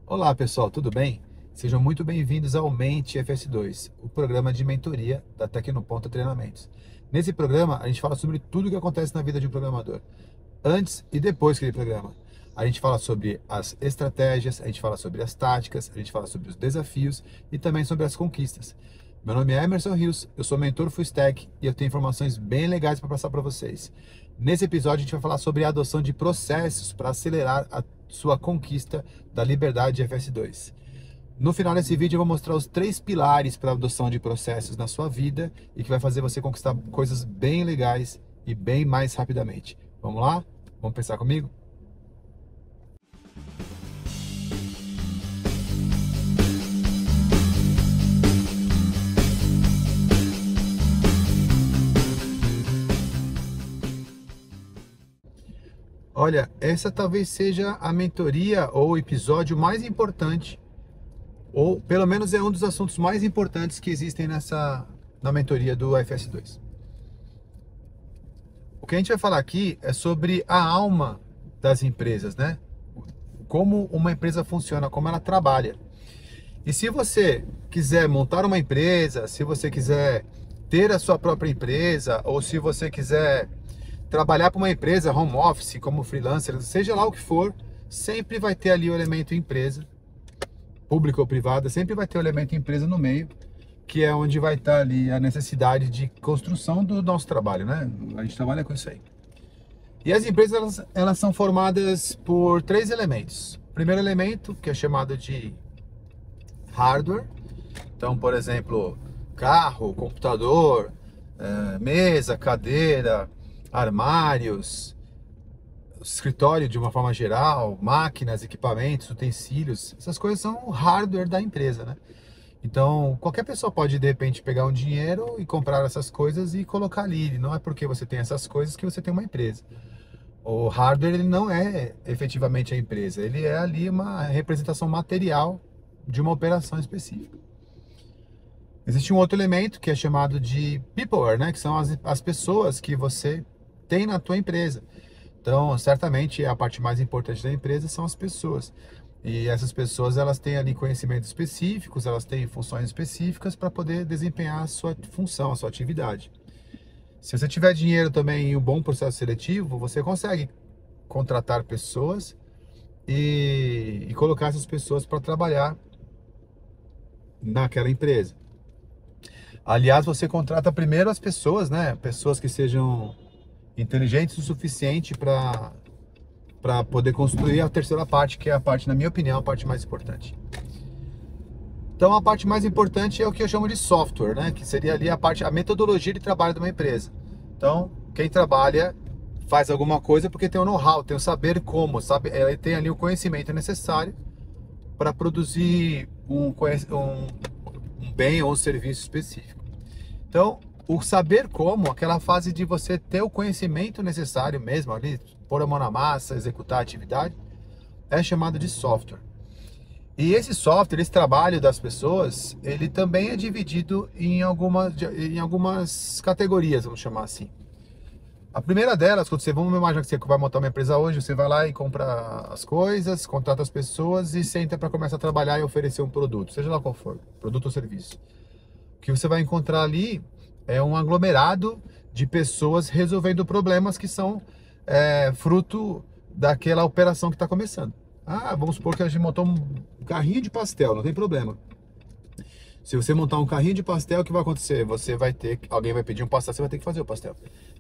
Olá pessoal, tudo bem? Sejam muito bem-vindos ao Mente FS2, o programa de mentoria da Tecnoponto Treinamentos. Nesse programa, a gente fala sobre tudo o que acontece na vida de um programador, antes e depois que ele programa. A gente fala sobre as estratégias, a gente fala sobre as táticas, a gente fala sobre os desafios e também sobre as conquistas. Meu nome é Emerson Rios, eu sou mentor Full Stack e eu tenho informações bem legais para passar para vocês. Nesse episódio, a gente vai falar sobre a adoção de processos para acelerar a sua conquista da liberdade FS2. No final desse vídeo eu vou mostrar os 3 pilares para a adoção de processos na sua vida e que vai fazer você conquistar coisas bem legais e bem mais rapidamente. Vamos lá? Vamos pensar comigo? Olha, essa talvez seja a mentoria ou o episódio mais importante, ou pelo menos é um dos assuntos mais importantes que existem na mentoria do FS2. O que a gente vai falar aqui é sobre a alma das empresas, né? Como uma empresa funciona, como ela trabalha. E se você quiser montar uma empresa, se você quiser ter a sua própria empresa, ou se você quiser trabalhar para uma empresa, home office, como freelancer, seja lá o que for, sempre vai ter ali o elemento empresa, pública ou privada, sempre vai ter o elemento empresa no meio, que é onde vai estar ali a necessidade de construção do nosso trabalho, né? A gente trabalha com isso aí. E as empresas, elas são formadas por 3 elementos. O primeiro elemento, que é chamado de hardware. Então, por exemplo, carro, computador, mesa, cadeira, armários, escritório de uma forma geral, máquinas, equipamentos, utensílios. Essas coisas são o hardware da empresa, né? Então, qualquer pessoa pode, de repente, pegar um dinheiro e comprar essas coisas e colocar ali. Não é porque você tem essas coisas que você tem uma empresa. O hardware, ele não é efetivamente a empresa. Ele é ali uma representação material de uma operação específica. Existe um outro elemento que é chamado de people, né? Que são as pessoas que você tem na tua empresa. Então, certamente, a parte mais importante da empresa são as pessoas. E essas pessoas, elas têm ali conhecimentos específicos, elas têm funções específicas para poder desempenhar a sua função, a sua atividade. Se você tiver dinheiro também e um bom processo seletivo, você consegue contratar pessoas e colocar essas pessoas para trabalhar naquela empresa. Aliás, você contrata primeiro as pessoas, né? Pessoas que sejam inteligentes o suficiente para poder construir a terceira parte, que é a parte, na minha opinião, a parte mais importante. Então, a parte mais importante é o que eu chamo de software, né? Que seria ali a metodologia de trabalho de uma empresa. Então, quem trabalha faz alguma coisa porque tem o know-how, tem o saber como, sabe? Ele tem ali o conhecimento necessário para produzir um bem ou um serviço específico. Então, o saber como, aquela fase de você ter o conhecimento necessário mesmo ali, pôr a mão na massa, executar a atividade, é chamado de software. E esse software, esse trabalho das pessoas, ele também é dividido em algumas categorias, vamos chamar assim. A primeira delas, vamos imaginar que você vai montar uma empresa hoje, você vai lá e compra as coisas, contrata as pessoas e senta para começar a trabalhar e oferecer um produto, seja lá qual for, produto ou serviço. O que você vai encontrar ali é um aglomerado de pessoas resolvendo problemas que são fruto daquela operação que está começando. Ah, vamos supor que a gente montou um carrinho de pastel, não tem problema. Se você montar um carrinho de pastel, o que vai acontecer? Alguém vai pedir um pastel, você vai ter que fazer o pastel.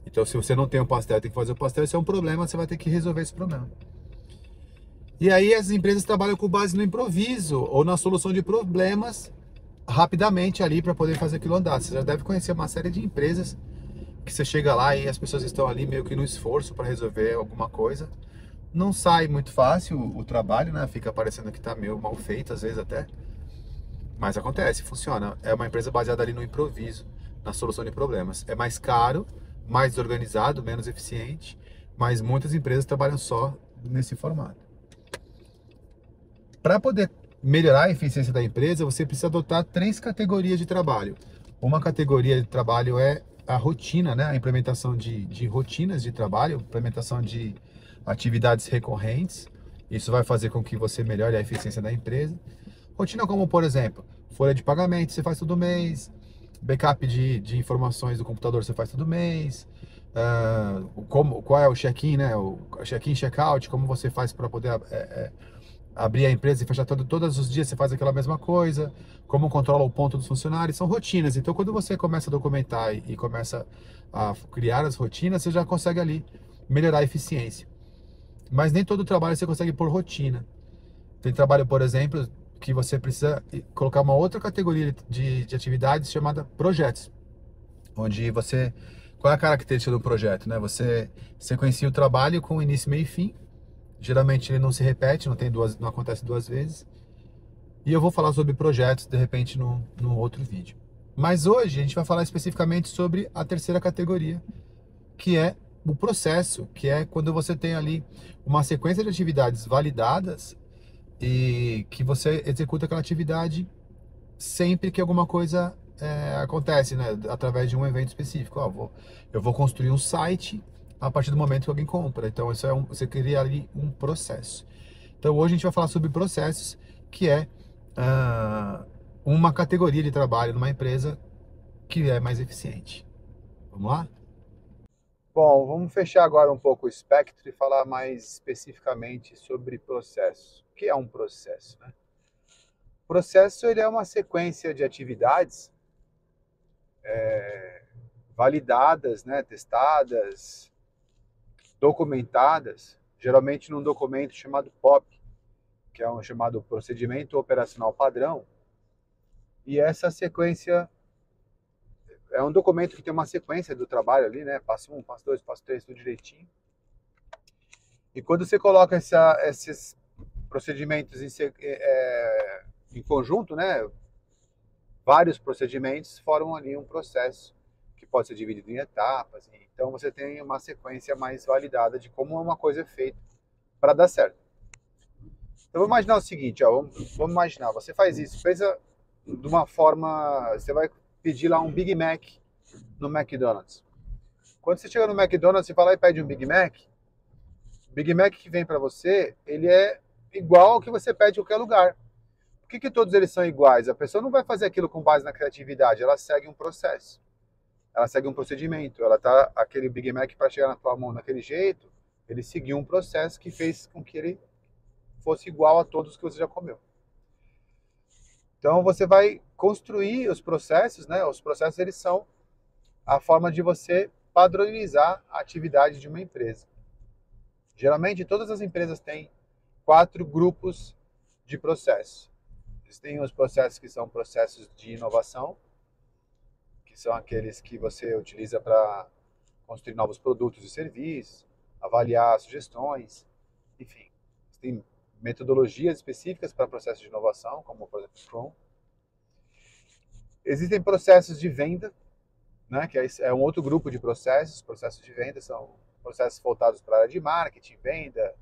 Então, se você não tem um pastel, tem que fazer o pastel, isso é um problema, você vai ter que resolver esse problema. E aí as empresas trabalham com base no improviso ou na solução de problemas rapidamente ali para poder fazer aquilo andar. Você já deve conhecer uma série de empresas que você chega lá e as pessoas estão ali meio que no esforço para resolver alguma coisa. Não sai muito fácil o trabalho, né? Fica parecendo que tá meio mal feito, às vezes até. Mas acontece, funciona. É uma empresa baseada ali no improviso, na solução de problemas. É mais caro, mais desorganizado, menos eficiente, mas muitas empresas trabalham só nesse formato. Para poder melhorar a eficiência da empresa, você precisa adotar 3 categorias de trabalho. Uma categoria de trabalho é a rotina, né? A implementação de rotinas de trabalho, implementação de atividades recorrentes. Isso vai fazer com que você melhore a eficiência da empresa. Rotina como, por exemplo, folha de pagamento você faz todo mês, backup de informações do computador você faz todo mês, qual é o check-in, né? O check-in, check-out, como você faz para poder abrir a empresa e fechar todos os dias você faz aquela mesma coisa, como controla o ponto dos funcionários, são rotinas. Então, quando você começa a documentar e começa a criar as rotinas, você já consegue ali melhorar a eficiência. Mas nem todo trabalho você consegue por rotina. Tem trabalho, por exemplo, que você precisa colocar uma outra categoria de atividades chamada projetos, onde você... Qual é a característica do projeto, né? Você sequencia o trabalho com início, meio e fim. Geralmente ele não se repete, não acontece duas vezes. E eu vou falar sobre projetos, de repente, no outro vídeo. Mas hoje a gente vai falar especificamente sobre a terceira categoria, que é o processo, que é quando você tem ali uma sequência de atividades validadas e que você executa aquela atividade sempre que alguma coisa acontece, né? Através de um evento específico. Eu vou construir um site a partir do momento que alguém compra. Então, você cria ali um processo. Então, hoje a gente vai falar sobre processos, que é uma categoria de trabalho numa empresa que é mais eficiente. Vamos lá? Bom, vamos fechar agora um pouco o espectro e falar mais especificamente sobre processo. O que é um processo, né? O processo ele é uma sequência de atividades validadas, né, testadas, documentadas, geralmente num documento chamado POP, que é um chamado Procedimento Operacional Padrão. E essa sequência é um documento que tem uma sequência do trabalho ali, né? Passo 1, passo 2, passo 3, tudo direitinho. E quando você coloca esses procedimentos em conjunto, né? Vários procedimentos formam ali um processo que pode ser dividido em etapas. Então você tem uma sequência mais validada de como uma coisa é feita para dar certo. Então vamos imaginar o seguinte, ó, vamos imaginar, você faz isso, fez de uma forma, você vai pedir lá um Big Mac no McDonald's. Quando você chega no McDonald's, você vai lá e pede um Big Mac, o Big Mac que vem para você, ele é igual ao que você pede em qualquer lugar. Por que todos eles são iguais? A pessoa não vai fazer aquilo com base na criatividade, ela segue um processo. Ela segue um procedimento. Aquele Big Mac para chegar na tua mão daquele jeito, ele seguiu um processo que fez com que ele fosse igual a todos que você já comeu. Então você vai construir os processos, né? Os processos eles são a forma de você padronizar a atividade de uma empresa. Geralmente todas as empresas têm 4 grupos de processos. Existem os processos que são processos de inovação, que são aqueles que você utiliza para construir novos produtos e serviços, avaliar sugestões, enfim. Tem metodologias específicas para processos de inovação, como por exemplo Scrum. Existem processos de venda, né, que é um outro grupo de processos. Processos de venda são processos voltados para a área de marketing, venda.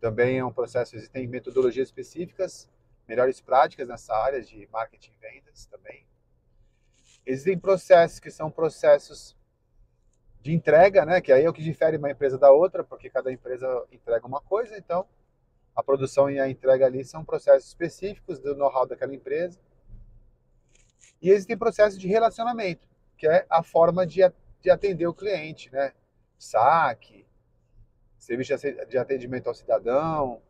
Também é um processo, existem metodologias específicas, melhores práticas nessa área de marketing e vendas também. Existem processos que são processos de entrega, né, que aí é o que difere uma empresa da outra, porque cada empresa entrega uma coisa, então a produção e a entrega ali são processos específicos do know-how daquela empresa. E existem processos de relacionamento, que é a forma de atender o cliente, né? Saque, serviço de atendimento ao cidadão,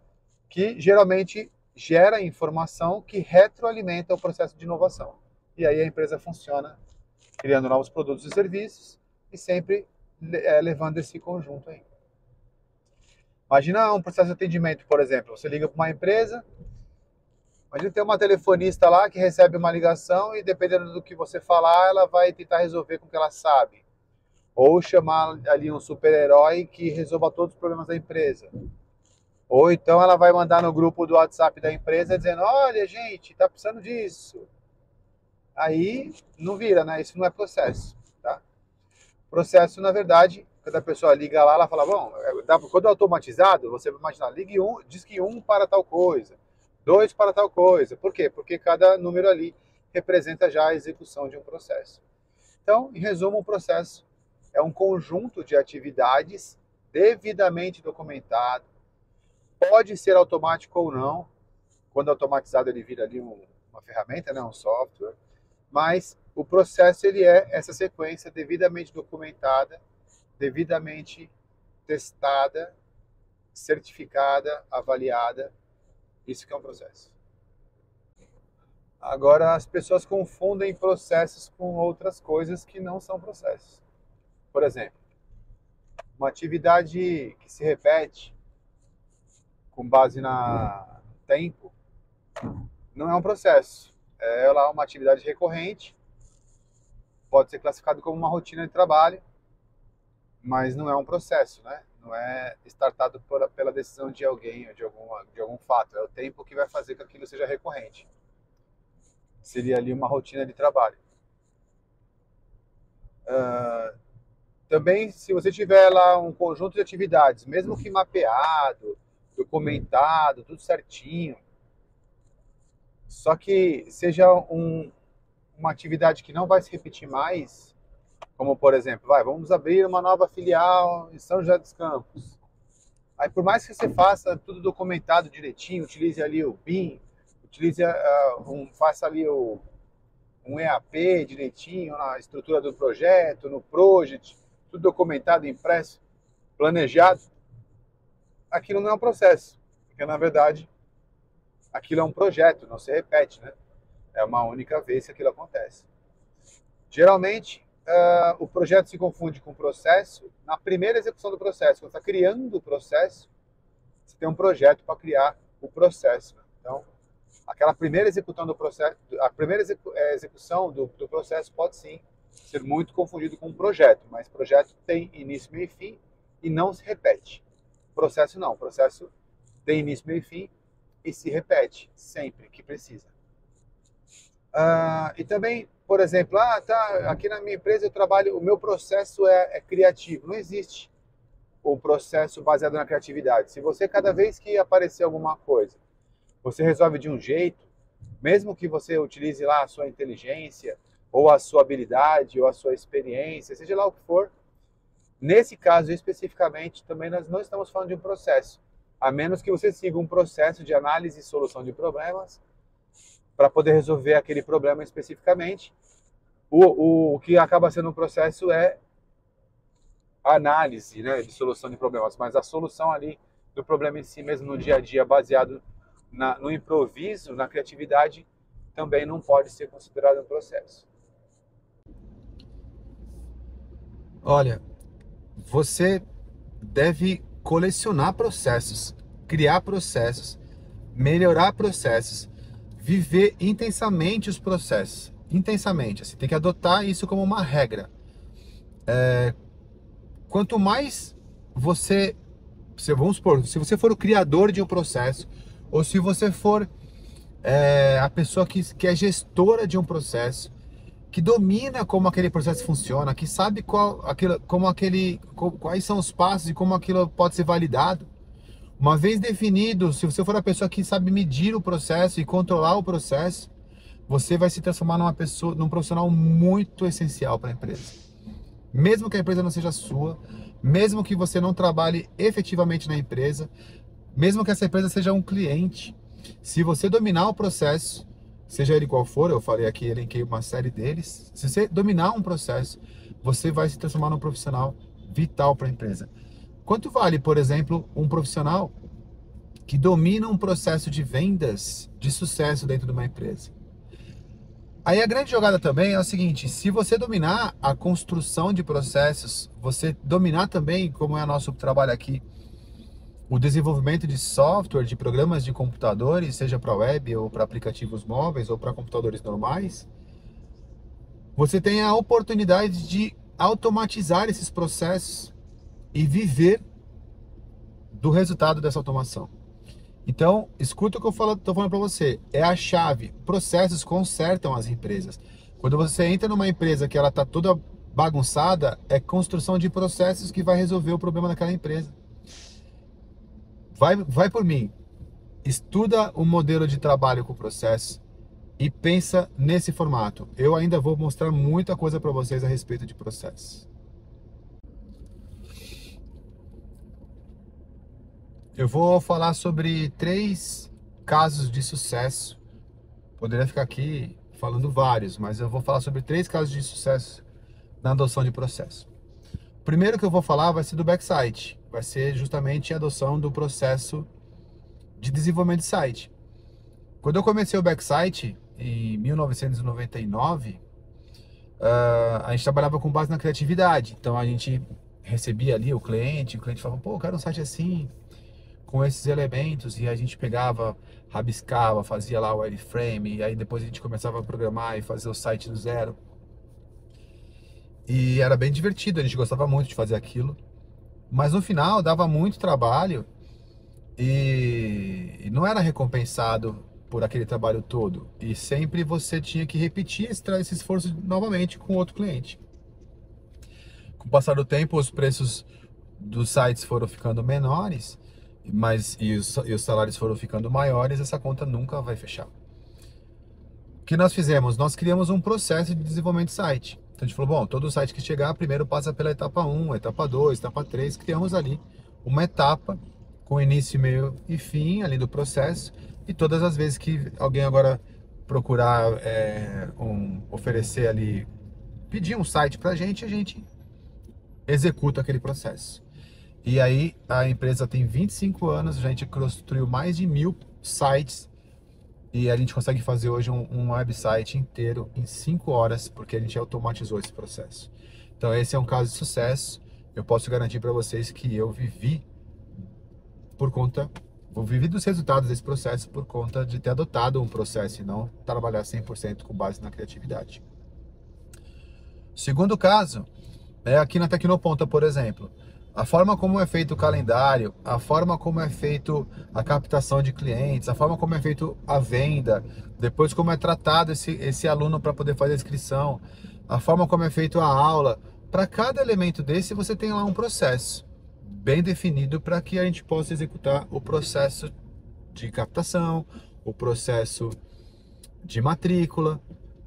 que geralmente gera informação que retroalimenta o processo de inovação. E aí a empresa funciona criando novos produtos e serviços e sempre levando esse conjunto aí. Imagina um processo de atendimento, por exemplo. Você liga para uma empresa, imagina ter uma telefonista lá que recebe uma ligação e dependendo do que você falar, ela vai tentar resolver com o que ela sabe. Ou chamar ali um super-herói que resolva todos os problemas da empresa. Ou então ela vai mandar no grupo do WhatsApp da empresa dizendo, olha gente, tá precisando disso. Aí não vira, né? Isso não é processo, tá? Processo, na verdade, quando a pessoa liga lá, ela fala, bom, quando é automatizado, você vai imaginar, ligue diz que 1 para tal coisa, 2 para tal coisa. Por quê? Porque cada número ali representa já a execução de um processo. Então, em resumo, um processo é um conjunto de atividades devidamente documentado, pode ser automático ou não. Quando automatizado ele vira ali uma ferramenta, né, um software. Mas o processo ele é essa sequência devidamente documentada, devidamente testada, certificada, avaliada. Isso que é um processo. Agora, as pessoas confundem processos com outras coisas que não são processos. Por exemplo, uma atividade que se repete com base na tempo não é um processo. Ela é uma atividade recorrente, pode ser classificado como uma rotina de trabalho, mas não é um processo, né? Não é startado pela decisão de alguém ou de algum fato. É o tempo que vai fazer com que aquilo seja recorrente. Seria ali uma rotina de trabalho. Também, se você tiver lá um conjunto de atividades, mesmo que mapeado, documentado, tudo certinho, só que seja uma atividade que não vai se repetir mais, como por exemplo, vamos abrir uma nova filial em São José dos Campos. Aí por mais que você faça tudo documentado direitinho, utilize ali o BIM, faça ali um EAP direitinho na estrutura do projeto, no project, tudo documentado, impresso, planejado, aquilo não é um processo, porque na verdade aquilo é um projeto, não se repete, né? É uma única vez que aquilo acontece. Geralmente, o projeto se confunde com o processo na primeira execução do processo. Quando está criando o processo, você tem um projeto para criar o processo. Né? Então, aquela primeira execução do processo, a primeira execução do processo pode sim ser muito confundido com um projeto, mas projeto tem início, meio e fim e não se repete. Processo não, processo tem início, meio e fim e se repete sempre que precisa. E também, por exemplo, aqui na minha empresa eu trabalho, o meu processo é criativo. Não existe o processo baseado na criatividade. Se você, cada vez que aparecer alguma coisa, você resolve de um jeito, mesmo que você utilize lá a sua inteligência, ou a sua habilidade, ou a sua experiência, seja lá o que for, nesse caso especificamente, também nós não estamos falando de um processo, a menos que você siga um processo de análise e solução de problemas, para poder resolver aquele problema especificamente. O que acaba sendo um processo é a análise, né, de solução de problemas, mas a solução ali do problema em si mesmo no dia a dia, baseado no improviso, na criatividade, também não pode ser considerado um processo. Olha, você deve colecionar processos, criar processos, melhorar processos, viver intensamente os processos. Intensamente, você tem que adotar isso como uma regra. Quanto mais vamos supor, se você for o criador de um processo, ou se você for a pessoa que é gestora de um processo, que domina como aquele processo funciona, que sabe quais são os passos e como aquilo pode ser validado. Uma vez definido, se você for a pessoa que sabe medir o processo e controlar o processo, você vai se transformar num profissional muito essencial para a empresa. Mesmo que a empresa não seja sua, mesmo que você não trabalhe efetivamente na empresa, mesmo que essa empresa seja um cliente, se você dominar o processo, seja ele qual for, eu falei aqui, elenquei uma série deles, se você dominar um processo, você vai se transformar num profissional vital para a empresa. Quanto vale, por exemplo, um profissional que domina um processo de vendas de sucesso dentro de uma empresa? Aí a grande jogada também é o seguinte: se você dominar a construção de processos, você dominar também, como é o nosso trabalho aqui, o desenvolvimento de software, de programas de computadores, seja para web ou para aplicativos móveis ou para computadores normais, você tem a oportunidade de automatizar esses processos e viver do resultado dessa automação. Então, escuta o que eu estou falando para você. É a chave. Processos consertam as empresas. Quando você entra numa empresa que ela está toda bagunçada, é construção de processos que vai resolver o problema daquela empresa. Vai por mim. Estuda o modelo de trabalho com processo e pensa nesse formato. Eu ainda vou mostrar muita coisa para vocês a respeito de processos. Eu vou falar sobre 3 casos de sucesso. Poderia ficar aqui falando vários, mas eu vou falar sobre 3 casos de sucesso na adoção de processo. O primeiro que eu vou falar vai ser do backsite, vai ser justamente a adoção do processo de desenvolvimento de site. Quando eu comecei o backsite, em 1999, a gente trabalhava com base na criatividade. Então a gente recebia ali o cliente falava, pô, eu quero um site assim, com esses elementos, e a gente pegava, rabiscava, fazia lá o wireframe, e aí depois a gente começava a programar e fazer o site do zero. E era bem divertido, a gente gostava muito de fazer aquilo, mas no final dava muito trabalho e não era recompensado por aquele trabalho todo. E sempre você tinha que repetir esse esforço novamente com outro cliente. Com o passar do tempo, os preços dos sites foram ficando menores, e os salários foram ficando maiores, essa conta nunca vai fechar. O que nós fizemos? Nós criamos um processo de desenvolvimento de site. Então a gente falou, bom, todo site que chegar, primeiro passa pela etapa 1, etapa 2, etapa 3. Criamos ali uma etapa com início, meio e fim ali do processo. E todas as vezes que alguém agora procurar oferecer ali, pedir um site pra gente, a gente executa aquele processo. E aí a empresa tem 25 anos, a gente construiu mais de 1000 sites e a gente consegue fazer hoje um website inteiro em 5 horas, porque a gente automatizou esse processo. Então esse é um caso de sucesso. Eu posso garantir para vocês que eu vivi dos resultados desse processo por conta de ter adotado um processo e não trabalhar 100% com base na criatividade. Segundo caso é aqui na Tecnoponta, por exemplo. A forma como é feito o calendário, a forma como é feito a captação de clientes, a forma como é feito a venda, depois como é tratado esse aluno para poder fazer a inscrição, a forma como é feito a aula. Para cada elemento desse você tem lá um processo bem definido para que a gente possa executar o processo de captação, o processo de matrícula.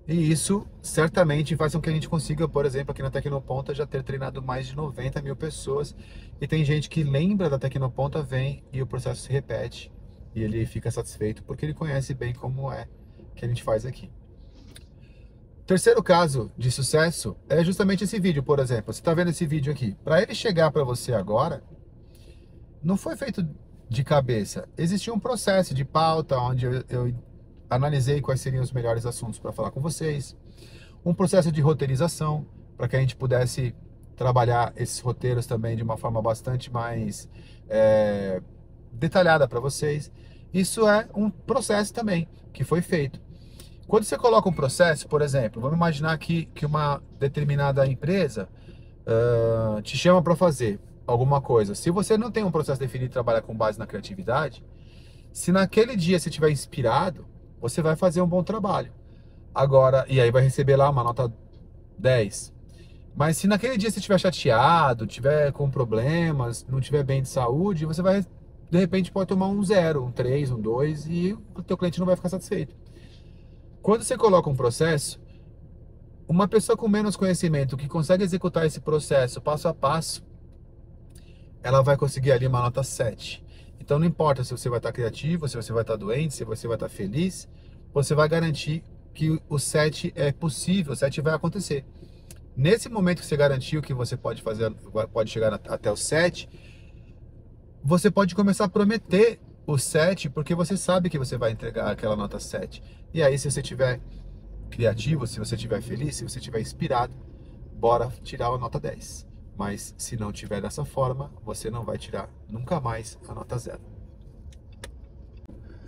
E isso certamente faz com que a gente consiga, por exemplo, aqui na Tecnoponta, já ter treinado mais de 90 mil pessoas. E tem gente que lembra da Tecnoponta, vem e o processo se repete. E ele fica satisfeito porque ele conhece bem como é que a gente faz aqui. Terceiro caso de sucesso é justamente esse vídeo, por exemplo. Você está vendo esse vídeo aqui. Para ele chegar para você agora, não foi feito de cabeça. Existia um processo de pauta onde eu analisei quais seriam os melhores assuntos para falar com vocês, um processo de roteirização para que a gente pudesse trabalhar esses roteiros também de uma forma bastante mais detalhada para vocês. Isso é um processo também que foi feito. Quando você coloca um processo, por exemplo, vamos imaginar que uma determinada empresa te chama para fazer alguma coisa. Se você não tem um processo definido e trabalha com base na criatividade, se naquele dia você estiver inspirado, você vai fazer um bom trabalho. Agora, e aí vai receber lá uma nota 10. Mas se naquele dia você estiver chateado, estiver com problemas, não estiver bem de saúde, você vai, de repente, pode tomar um 0, um 3, um 2 e o teu cliente não vai ficar satisfeito. Quando você coloca um processo, uma pessoa com menos conhecimento que consegue executar esse processo passo a passo, ela vai conseguir ali uma nota 7. Então não importa se você vai estar criativo, se você vai estar doente, se você vai estar feliz, você vai garantir que o 7 é possível, o 7 vai acontecer. Nesse momento que você garantiu que você pode fazer, pode chegar até o 7, você pode começar a prometer o 7, porque você sabe que você vai entregar aquela nota 7. E aí, se você estiver criativo, se você estiver feliz, se você estiver inspirado, bora tirar a nota 10. Mas se não tiver dessa forma, você não vai tirar nunca mais a nota 0.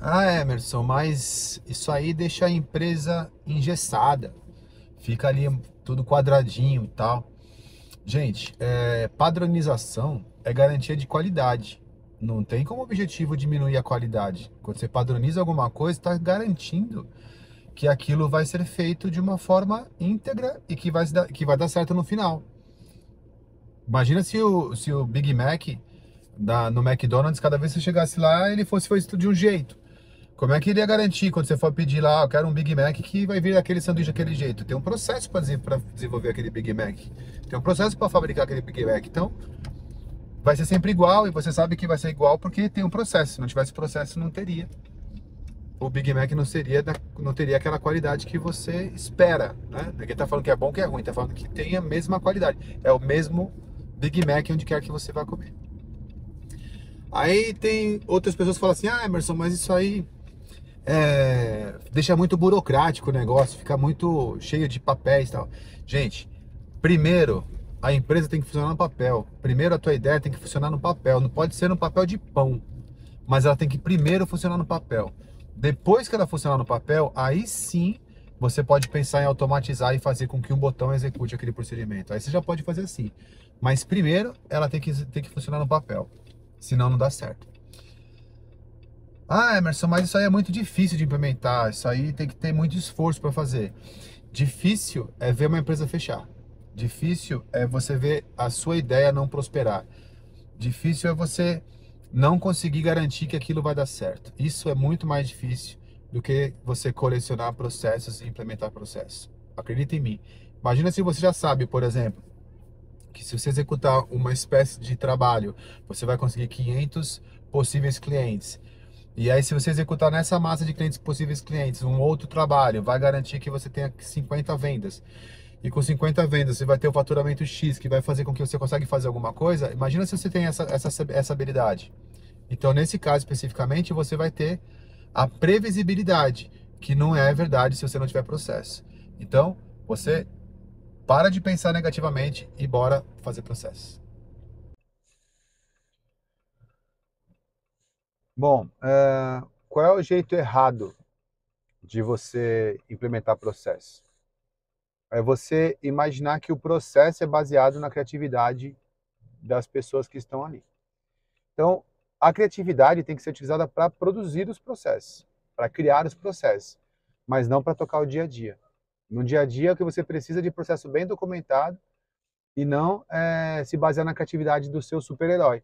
Ah, Emerson, mas isso aí deixa a empresa engessada. Fica ali tudo quadradinho e tal. Gente, padronização é garantia de qualidade. Não tem como objetivo diminuir a qualidade. Quando você padroniza alguma coisa, está garantindo que aquilo vai ser feito de uma forma íntegra e que vai dar certo no final. Imagina se o Big Mac no McDonald's, cada vez que você chegasse lá, ele fosse feito de um jeito. Como é que ele ia garantir quando você for pedir lá, eu quero um Big Mac, que vai vir aquele sanduíche daquele jeito? Tem um processo para desenvolver aquele Big Mac. Tem um processo para fabricar aquele Big Mac. Então, vai ser sempre igual e você sabe que vai ser igual porque tem um processo. Se não tivesse processo, não teria. O Big Mac não teria aquela qualidade que você espera, né? Ninguém tá falando que é bom, que é ruim, tá falando que tem a mesma qualidade. É o mesmo Big Mac onde quer que você vá comer. Aí tem outras pessoas que falam assim, ah, Emerson, mas isso aí deixa muito burocrático o negócio, fica muito cheio de papéis e tal. Gente, primeiro, a empresa tem que funcionar no papel. Primeiro, a tua ideia tem que funcionar no papel. Não pode ser no papel de pão, mas ela tem que primeiro funcionar no papel. Depois que ela funcionar no papel, aí sim você pode pensar em automatizar e fazer com que um botão execute aquele procedimento. Aí você já pode fazer assim. Mas primeiro, ela tem que funcionar no papel. Senão não dá certo. Ah, Emerson, mas isso aí é muito difícil de implementar. Isso aí tem que ter muito esforço para fazer. Difícil é ver uma empresa fechar. Difícil é você ver a sua ideia não prosperar. Difícil é você não conseguir garantir que aquilo vai dar certo. Isso é muito mais difícil do que você colecionar processos e implementar processos. Acredita em mim. Imagina se você já sabe, por exemplo, que se você executar uma espécie de trabalho, você vai conseguir 500 possíveis clientes. E aí, se você executar nessa massa de clientes, possíveis clientes, um outro trabalho, vai garantir que você tenha 50 vendas. E com 50 vendas, você vai ter o faturamento X, que vai fazer com que você consiga fazer alguma coisa. Imagina se você tem essa habilidade. Então, nesse caso especificamente, você vai ter a previsibilidade, que não é verdade se você não tiver processo. Então, você para de pensar negativamente e bora fazer processo. Bom, qual é o jeito errado de você implementar processo? É você imaginar que o processo é baseado na criatividade das pessoas que estão ali. Então, a criatividade tem que ser utilizada para produzir os processos, para criar os processos, mas não para tocar o dia a dia. No dia a dia, o que você precisa de processo bem documentado e não se basear na criatividade do seu super-herói.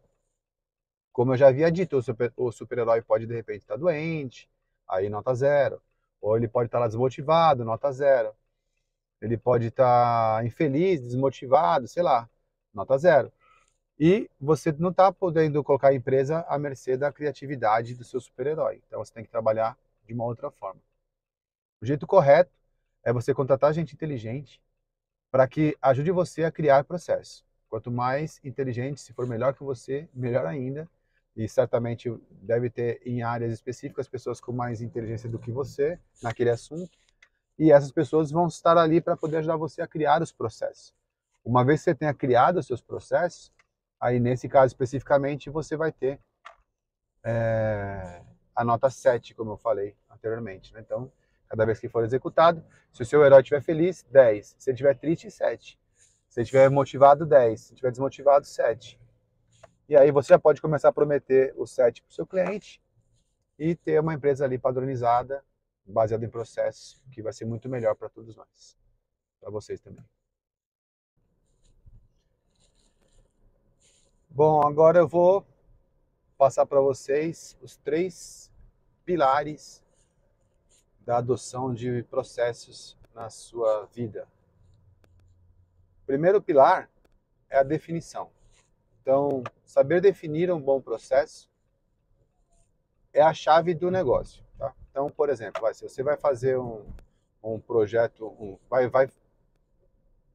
Como eu já havia dito, o super-herói pode de repente estar doente, aí nota zero. Ou ele pode estar lá desmotivado, nota zero. Ele pode estar infeliz, desmotivado, sei lá, nota zero. E você não está podendo colocar a empresa à mercê da criatividade do seu super-herói. Então você tem que trabalhar de uma outra forma. O jeito correto é você contratar gente inteligente para que ajude você a criar processo. Quanto mais inteligente, se for melhor que você, melhor ainda. E certamente deve ter em áreas específicas pessoas com mais inteligência do que você naquele assunto. E essas pessoas vão estar ali para poder ajudar você a criar os processos. Uma vez que você tenha criado os seus processos, aí nesse caso especificamente você vai ter a nota 7, como eu falei anteriormente. Né? Então, cada vez que for executado, se o seu herói estiver feliz, 10. Se ele estiver triste, 7. Se ele estiver motivado, 10. Se ele estiver desmotivado, 7. E aí você já pode começar a prometer o 7 para o seu cliente e ter uma empresa ali padronizada, baseada em processos, que vai ser muito melhor para todos nós. Para vocês também. Bom, agora eu vou passar para vocês os 3 pilares da adoção de processos na sua vida. O primeiro pilar é a definição. Então, saber definir um bom processo é a chave do negócio. Tá? Então, por exemplo, se você vai fazer um projeto, vai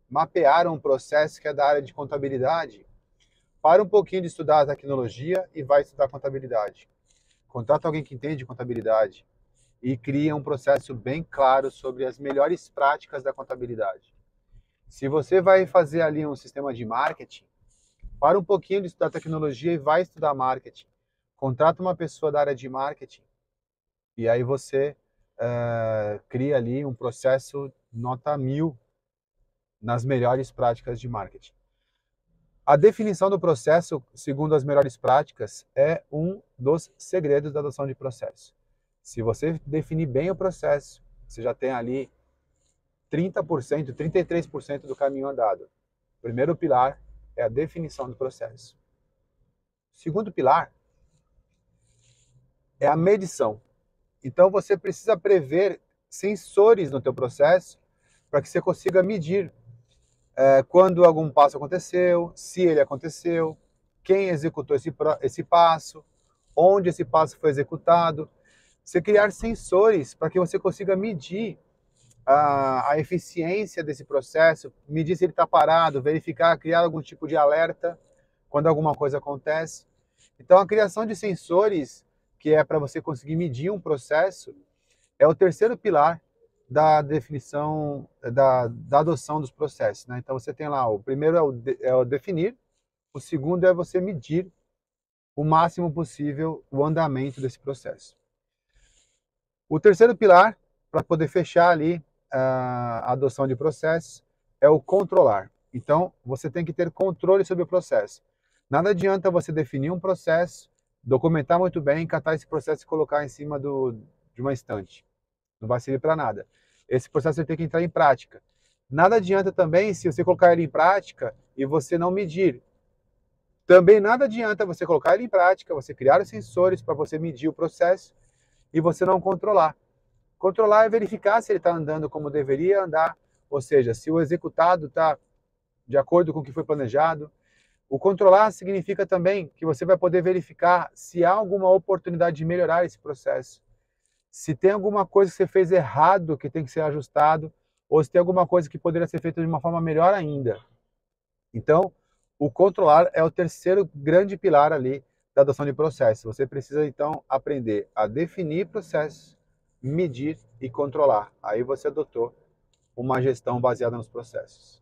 mapear um processo que é da área de contabilidade, para um pouquinho de estudar a tecnologia e vai estudar contabilidade. Contrata alguém que entende contabilidade e cria um processo bem claro sobre as melhores práticas da contabilidade. Se você vai fazer ali um sistema de marketing, para um pouquinho de estudar tecnologia e vai estudar marketing. Contrata uma pessoa da área de marketing e aí você cria ali um processo nota 1000 nas melhores práticas de marketing. A definição do processo, segundo as melhores práticas, é um dos segredos da adoção de processo. Se você definir bem o processo, você já tem ali 30%, 33% do caminho andado. O primeiro pilar é a definição do processo. O segundo pilar é a medição. Então você precisa prever sensores no teu processo para que você consiga medir quando algum passo aconteceu, se ele aconteceu, quem executou esse passo, onde esse passo foi executado. Você criar sensores para que você consiga medir a eficiência desse processo, medir se ele está parado, verificar, criar algum tipo de alerta quando alguma coisa acontece. Então, a criação de sensores, que é para você conseguir medir um processo, é o terceiro pilar da definição, da adoção dos processos. Né? Então, você tem lá, o primeiro é o definir, o segundo é você medir o máximo possível o andamento desse processo. O terceiro pilar, para poder fechar ali a adoção de processos, é o controlar. Então, você tem que ter controle sobre o processo. Nada adianta você definir um processo, documentar muito bem, catar esse processo e colocar em cima de uma estante. Não vai servir para nada. Esse processo ele tem que entrar em prática. Nada adianta também se você colocar ele em prática e você não medir. Também nada adianta você colocar ele em prática, você criar os sensores para você medir o processo e você não controlar. Controlar é verificar se ele está andando como deveria andar, ou seja, se o executado está de acordo com o que foi planejado. O controlar significa também que você vai poder verificar se há alguma oportunidade de melhorar esse processo. Se tem alguma coisa que você fez errado que tem que ser ajustado, ou se tem alguma coisa que poderia ser feita de uma forma melhor ainda. Então, o controlar é o terceiro grande pilar ali da adoção de processos. Você precisa, então, aprender a definir processos, medir e controlar. Aí você adotou uma gestão baseada nos processos.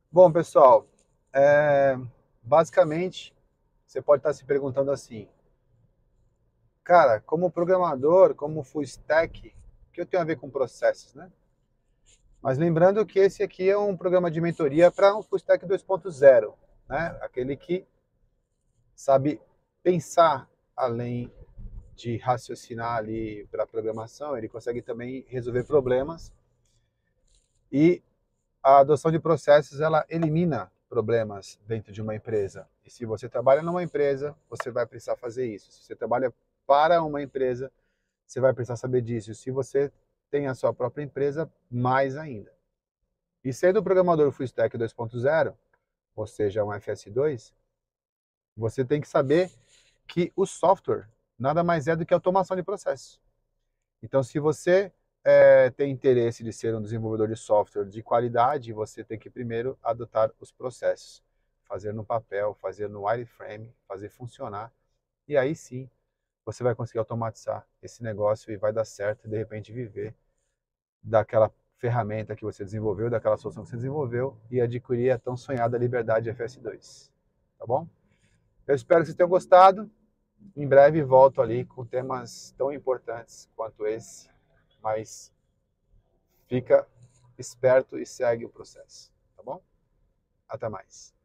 Bom, pessoal, basicamente, você pode estar se perguntando assim, cara, como programador, como full stack, o que eu tenho a ver com processos, né? Mas lembrando que esse aqui é um programa de mentoria para um full stack 2.0, né? Aquele que sabe pensar além de raciocinar ali para programação, ele consegue também resolver problemas e a adoção de processos ela elimina problemas dentro de uma empresa. E se você trabalha numa empresa, você vai precisar fazer isso. Se você trabalha para uma empresa, você vai precisar saber disso. Se você tem a sua própria empresa, mais ainda. E sendo o programador Full Stack 2.0, ou seja, um FS2, você tem que saber que o software nada mais é do que automação de processos. Então, se você tem interesse de ser um desenvolvedor de software de qualidade, você tem que primeiro adotar os processos, fazer no papel, fazer no wireframe, fazer funcionar, e aí sim você vai conseguir automatizar esse negócio e vai dar certo e de repente viver daquela ferramenta que você desenvolveu, daquela solução que você desenvolveu e adquirir a tão sonhada liberdade FS2. Tá bom? Eu espero que vocês tenham gostado. Em breve volto ali com temas tão importantes quanto esse, mas fica esperto e segue o processo, tá bom? Até mais.